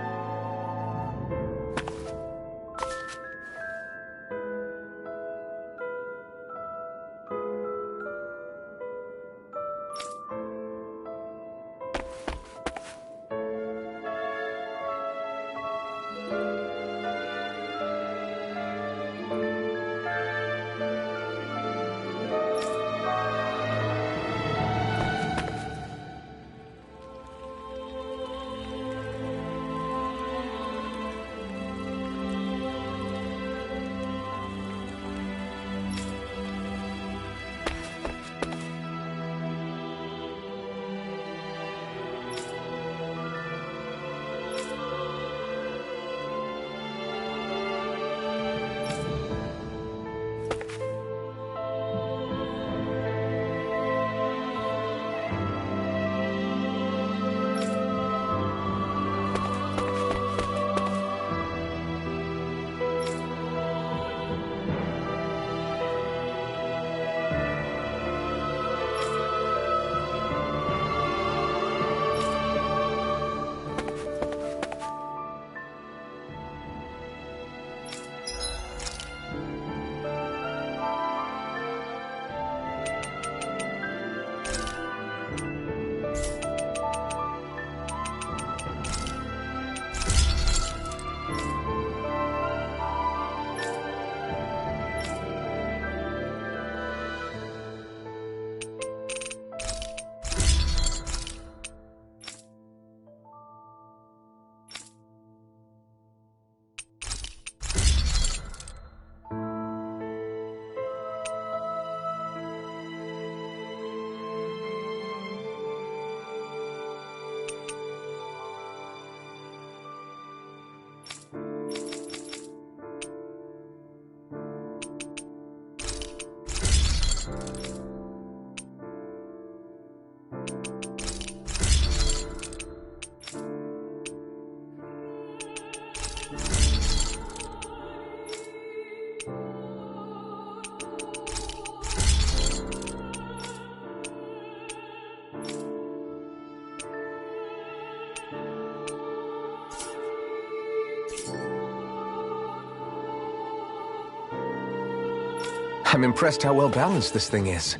I'm impressed how well balanced this thing is.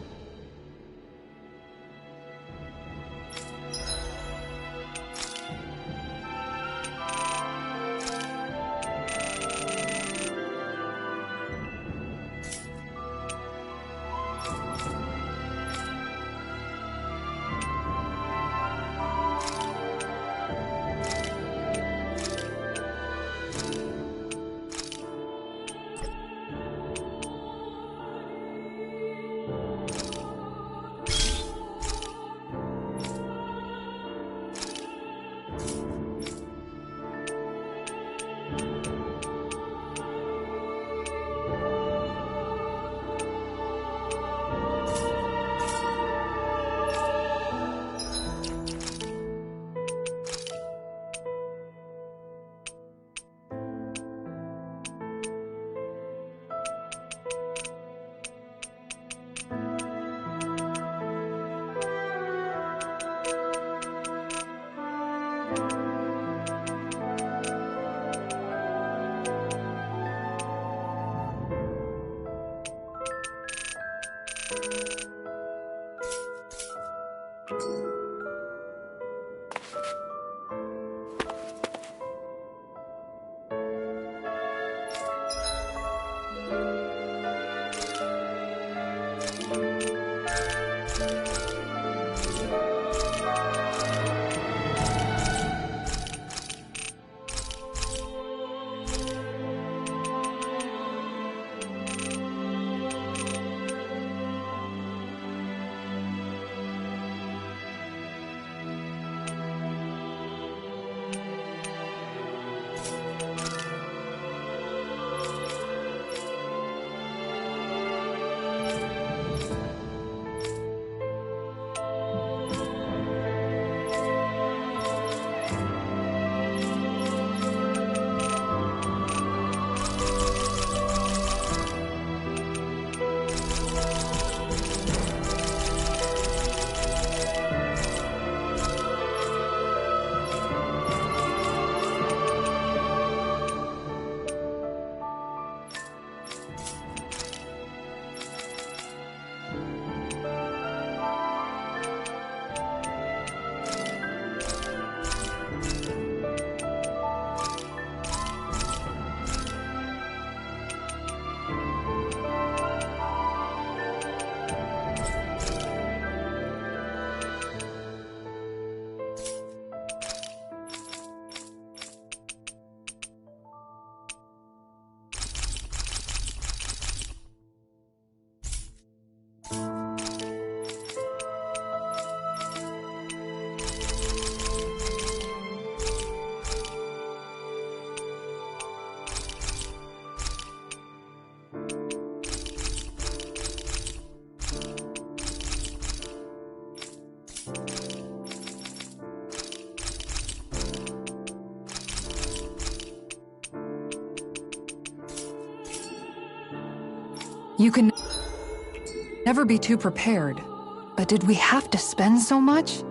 You can never be too prepared. But did we have to spend so much?